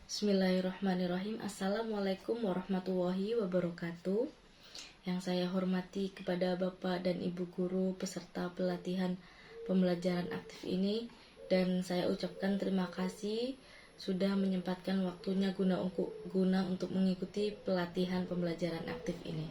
Bismillahirrahmanirrahim. Assalamualaikum warahmatullahi wabarakatuh. Yang saya hormati kepada Bapak dan Ibu guru peserta pelatihan pembelajaran aktif ini, dan saya ucapkan terima kasih sudah menyempatkan waktunya guna untuk mengikuti pelatihan pembelajaran aktif ini.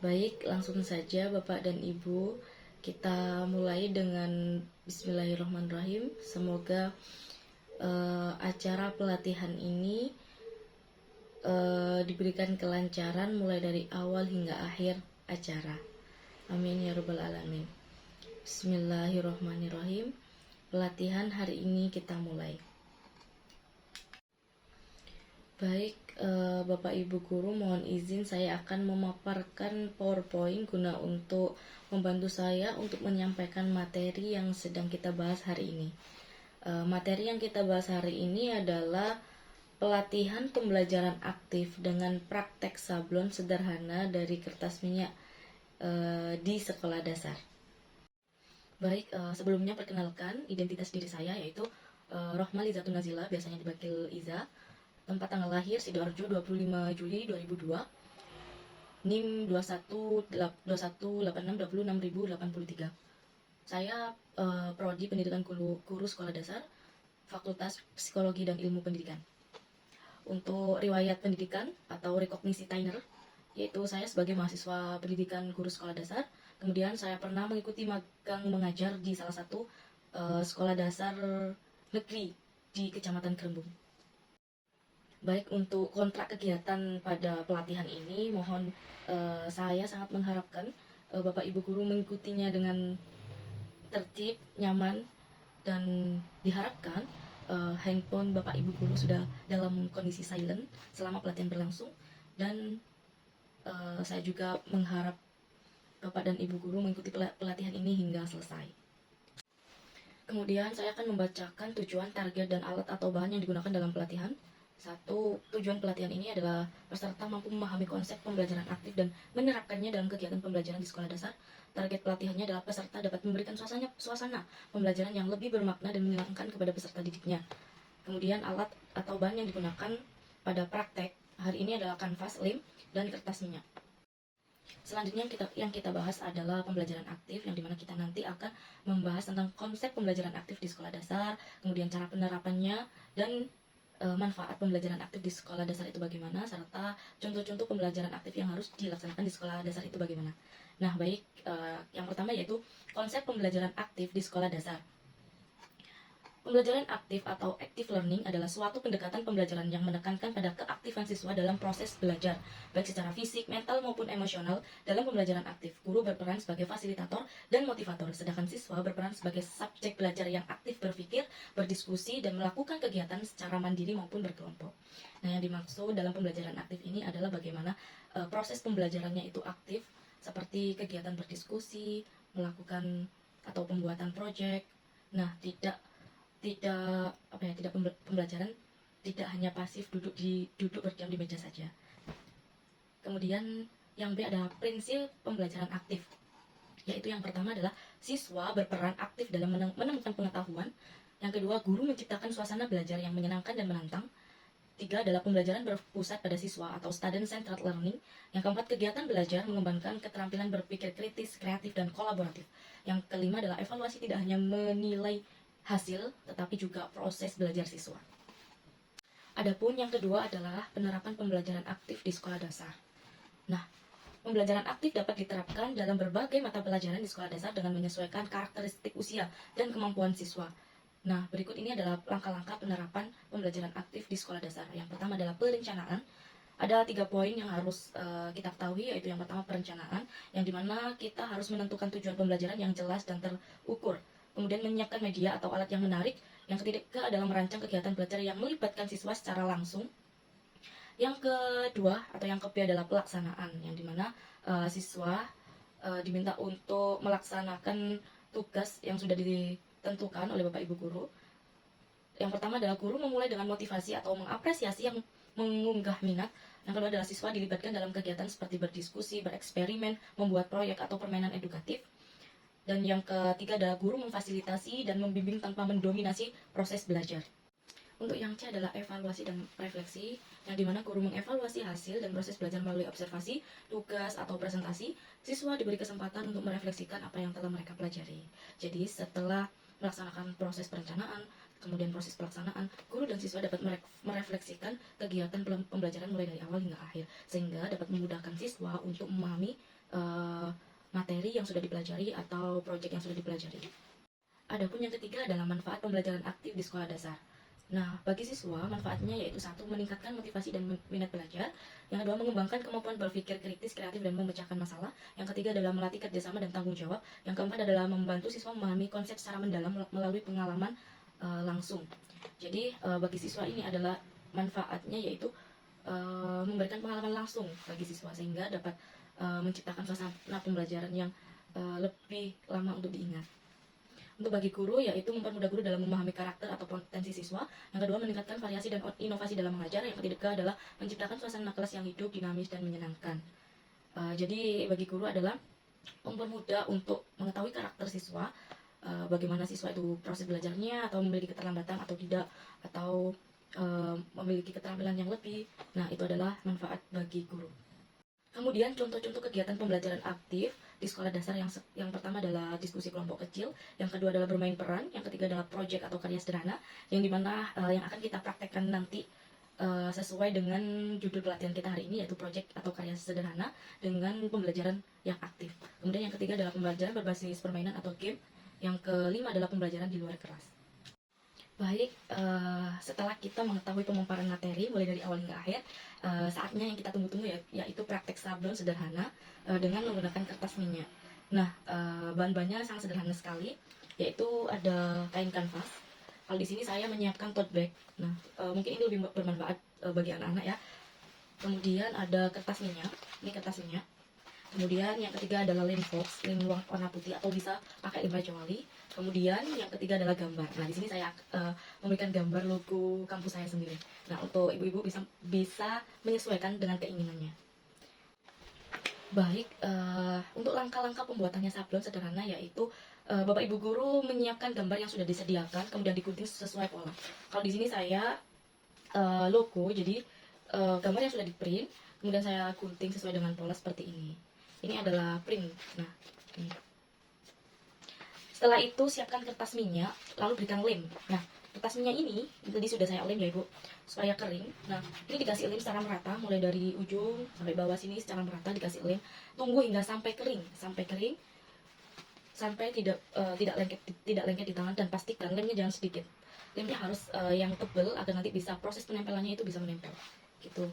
Baik, langsung saja Bapak dan Ibu, kita mulai dengan Bismillahirrahmanirrahim. Semoga acara pelatihan ini diberikan kelancaran mulai dari awal hingga akhir acara. Amin ya rabbal alamin. Bismillahirrahmanirrahim. Pelatihan hari ini kita mulai. Baik, Bapak Ibu guru, mohon izin saya akan memaparkan PowerPoint guna untuk membantu saya untuk menyampaikan materi yang sedang kita bahas hari ini. Materi yang kita bahas hari ini adalah pelatihan pembelajaran aktif dengan praktek sablon sederhana dari kertas minyak di sekolah dasar. Baik, sebelumnya perkenalkan identitas diri saya, yaitu Rohma Lizatun Nazila, biasanya dipanggil Iza. Tempat tanggal lahir Sidoarjo 25 Juli 2002. NIM 2186206083. Saya prodi pendidikan guru sekolah dasar, Fakultas Psikologi dan Ilmu Pendidikan. Untuk riwayat pendidikan atau rekognisi Tainer, yaitu saya sebagai mahasiswa pendidikan guru sekolah dasar, kemudian saya pernah mengikuti magang mengajar di salah satu sekolah dasar negeri di Kecamatan Kerembung. Baik, untuk kontrak kegiatan pada pelatihan ini, mohon saya sangat mengharapkan Bapak Ibu guru mengikutinya dengan tertib, nyaman, dan diharapkan handphone Bapak Ibu guru sudah dalam kondisi silent selama pelatihan berlangsung, dan saya juga mengharap Bapak dan Ibu guru mengikuti pelatihan ini hingga selesai. Kemudian saya akan membacakan tujuan, target, dan alat atau bahan yang digunakan dalam pelatihan. 1. Tujuan pelatihan ini adalah peserta mampu memahami konsep pembelajaran aktif dan menerapkannya dalam kegiatan pembelajaran di sekolah dasar. Target pelatihannya adalah peserta dapat memberikan suasana pembelajaran yang lebih bermakna dan menyenangkan kepada peserta didiknya. Kemudian alat atau bahan yang digunakan pada praktek hari ini adalah kanvas, lem, dan kertas minyak. Selanjutnya yang kita bahas adalah pembelajaran aktif, yang dimana kita nanti akan membahas tentang konsep pembelajaran aktif di sekolah dasar, kemudian cara penerapannya, dan manfaat pembelajaran aktif di sekolah dasar itu bagaimana, serta contoh-contoh pembelajaran aktif yang harus dilaksanakan di sekolah dasar itu bagaimana. Nah, baik, yang pertama yaitu konsep pembelajaran aktif di sekolah dasar. Pembelajaran aktif atau active learning adalah suatu pendekatan pembelajaran yang menekankan pada keaktifan siswa dalam proses belajar, baik secara fisik, mental, maupun emosional. Dalam pembelajaran aktif, guru berperan sebagai fasilitator dan motivator, sedangkan siswa berperan sebagai subjek belajar yang aktif berpikir, berdiskusi, dan melakukan kegiatan secara mandiri maupun berkelompok. Nah, yang dimaksud dalam pembelajaran aktif ini adalah bagaimana proses pembelajarannya itu aktif, seperti kegiatan berdiskusi, melakukan atau pembuatan proyek. Nah, tidak pembelajaran tidak hanya pasif duduk berdiam di meja saja. Kemudian yang B adalah prinsip pembelajaran aktif, yaitu yang pertama adalah siswa berperan aktif dalam menemukan pengetahuan. Yang kedua, guru menciptakan suasana belajar yang menyenangkan dan menantang. 3 adalah pembelajaran berpusat pada siswa atau student centered learning. Yang keempat, kegiatan belajar mengembangkan keterampilan berpikir kritis, kreatif, dan kolaboratif. Yang kelima adalah evaluasi tidak hanya menilai hasil, tetapi juga proses belajar siswa. Adapun yang kedua adalah penerapan pembelajaran aktif di sekolah dasar. Nah, pembelajaran aktif dapat diterapkan dalam berbagai mata pelajaran di sekolah dasar dengan menyesuaikan karakteristik usia dan kemampuan siswa. Nah, berikut ini adalah langkah-langkah penerapan pembelajaran aktif di sekolah dasar. Yang pertama adalah perencanaan. Ada 3 poin yang harus kita ketahui, yaitu yang pertama perencanaan, yang dimana kita harus menentukan tujuan pembelajaran yang jelas dan terukur. Kemudian menyiapkan media atau alat yang menarik. Yang ketiga adalah merancang kegiatan belajar yang melibatkan siswa secara langsung. Yang kedua atau yang ketiga adalah pelaksanaan, yang dimana siswa diminta untuk melaksanakan tugas yang sudah ditentukan oleh Bapak Ibu guru. Yang pertama adalah guru memulai dengan motivasi atau mengapresiasi yang mengunggah minat. Yang kedua adalah siswa dilibatkan dalam kegiatan seperti berdiskusi, bereksperimen, membuat proyek atau permainan edukatif. Dan yang ketiga adalah guru memfasilitasi dan membimbing tanpa mendominasi proses belajar. Untuk yang C adalah evaluasi dan refleksi, yang dimana guru mengevaluasi hasil dan proses belajar melalui observasi, tugas, atau presentasi. Siswa diberi kesempatan untuk merefleksikan apa yang telah mereka pelajari. Jadi setelah melaksanakan proses perencanaan, kemudian proses pelaksanaan, guru dan siswa dapat merefleksikan kegiatan pembelajaran mulai dari awal hingga akhir, sehingga dapat memudahkan siswa untuk memahami materi yang sudah dipelajari atau proyek yang sudah dipelajari. Adapun yang ketiga adalah manfaat pembelajaran aktif di sekolah dasar. Nah, bagi siswa, manfaatnya yaitu satu, meningkatkan motivasi dan minat belajar. Yang kedua, mengembangkan kemampuan berpikir kritis, kreatif, dan memecahkan masalah. Yang ketiga adalah melatih kerjasama dan tanggung jawab. Yang keempat adalah membantu siswa memahami konsep secara mendalam melalui pengalaman langsung. Jadi, bagi siswa ini adalah manfaatnya yaitu memberikan pengalaman langsung bagi siswa, sehingga dapat menciptakan suasana pembelajaran yang lebih lama untuk diingat. Untuk bagi guru, yaitu mempermudah guru dalam memahami karakter atau potensi siswa. Yang kedua, meningkatkan variasi dan inovasi dalam mengajar. Yang ketiga adalah menciptakan suasana kelas yang hidup, dinamis, dan menyenangkan. Jadi bagi guru adalah mempermudah untuk mengetahui karakter siswa, bagaimana siswa itu proses belajarnya, atau memiliki keterlambatan atau tidak, atau memiliki keterampilan yang lebih. Nah, itu adalah manfaat bagi guru. Kemudian contoh-contoh kegiatan pembelajaran aktif di sekolah dasar yang pertama adalah diskusi kelompok kecil, yang kedua adalah bermain peran, yang ketiga adalah proyek atau karya sederhana, yang dimana yang akan kita praktekkan nanti sesuai dengan judul pelatihan kita hari ini, yaitu proyek atau karya sederhana dengan pembelajaran yang aktif. Kemudian yang ketiga adalah pembelajaran berbasis permainan atau game, yang kelima adalah pembelajaran di luar kelas. Baik, setelah kita mengetahui pemaparan materi mulai dari awal hingga akhir, saatnya yang kita tunggu-tunggu yaitu praktek sablon sederhana dengan menggunakan kertas minyak. Nah, bahan-bahannya sangat sederhana sekali, yaitu ada kain kanvas. Kalau di sini saya menyiapkan tote bag. Nah, mungkin ini lebih bermanfaat bagi anak-anak ya. Kemudian ada kertas minyak, ini kertas minyak. Kemudian yang ketiga adalah lem fox, lem warna putih atau bisa pakai lem baja wali. Kemudian yang ketiga adalah gambar. Nah, di sini saya memberikan gambar logo kampus saya sendiri. Nah, untuk ibu-ibu bisa menyesuaikan dengan keinginannya. Baik, untuk langkah-langkah pembuatannya sablon sederhana yaitu Bapak Ibu guru menyiapkan gambar yang sudah disediakan, kemudian digunting sesuai pola. Kalau di sini saya logo, jadi gambar yang sudah di-print, kemudian saya gunting sesuai dengan pola seperti ini. Ini adalah print. Nah, ini. Setelah itu siapkan kertas minyak, lalu berikan lem. Nah, kertas minyak ini tadi sudah saya lem ya Ibu, supaya kering. Nah, ini dikasih lem secara merata, mulai dari ujung sampai bawah sini secara merata dikasih lem. Tunggu hingga sampai kering, sampai tidak lengket di tangan, dan pastikan lemnya jangan sedikit. Lemnya harus yang tebal agar nanti bisa proses penempelannya itu bisa menempel. Gitu.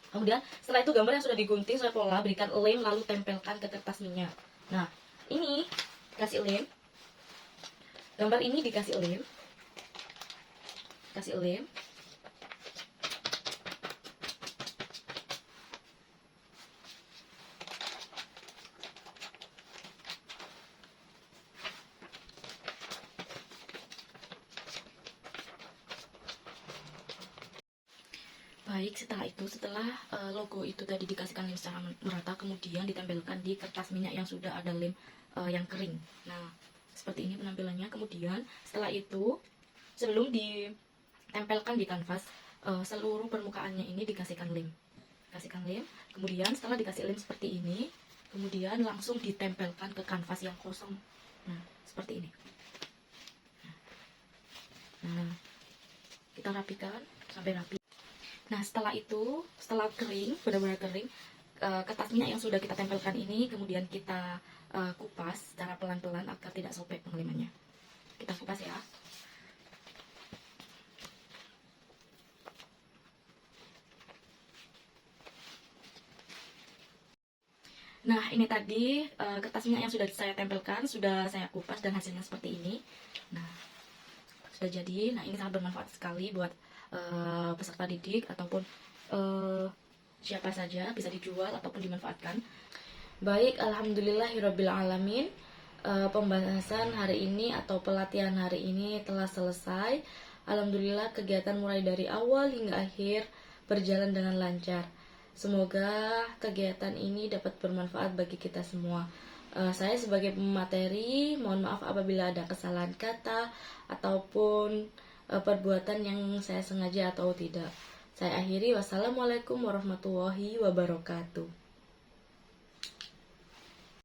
Kemudian setelah itu gambar yang sudah digunting sesuai pola, berikan lem lalu tempelkan ke kertas minyak. Nah, ini kasih lem. Gambar ini dikasih lem. Kasih lem. Baik, setelah logo itu tadi dikasihkan lem secara merata, kemudian ditempelkan di kertas minyak yang sudah ada lem yang kering. Nah, seperti ini penampilannya. Kemudian setelah itu, sebelum ditempelkan di kanvas, seluruh permukaannya ini dikasihkan lem. Kemudian setelah dikasih lem seperti ini, kemudian langsung ditempelkan ke kanvas yang kosong. Nah, seperti ini. Nah, kita rapikan sampai rapi. Nah, setelah kering, benar-benar kering, kertas minyak yang sudah kita tempelkan ini, kemudian kita kupas secara pelan-pelan agar tidak sobek penglemannya. Kita kupas ya. Nah, ini tadi kertas minyak yang sudah saya tempelkan, sudah saya kupas dan hasilnya seperti ini. Nah, sudah jadi. Nah, ini sangat bermanfaat sekali buat peserta didik ataupun siapa saja, bisa dijual ataupun dimanfaatkan. Baik, alhamdulillahirabbil alamin. Pembahasan hari ini atau pelatihan hari ini telah selesai. Alhamdulillah kegiatan mulai dari awal hingga akhir berjalan dengan lancar. Semoga kegiatan ini dapat bermanfaat bagi kita semua. Saya sebagai pemateri, mohon maaf apabila ada kesalahan kata ataupun perbuatan yang saya sengaja atau tidak. Saya akhiri, wassalamualaikum warahmatullahi wabarakatuh.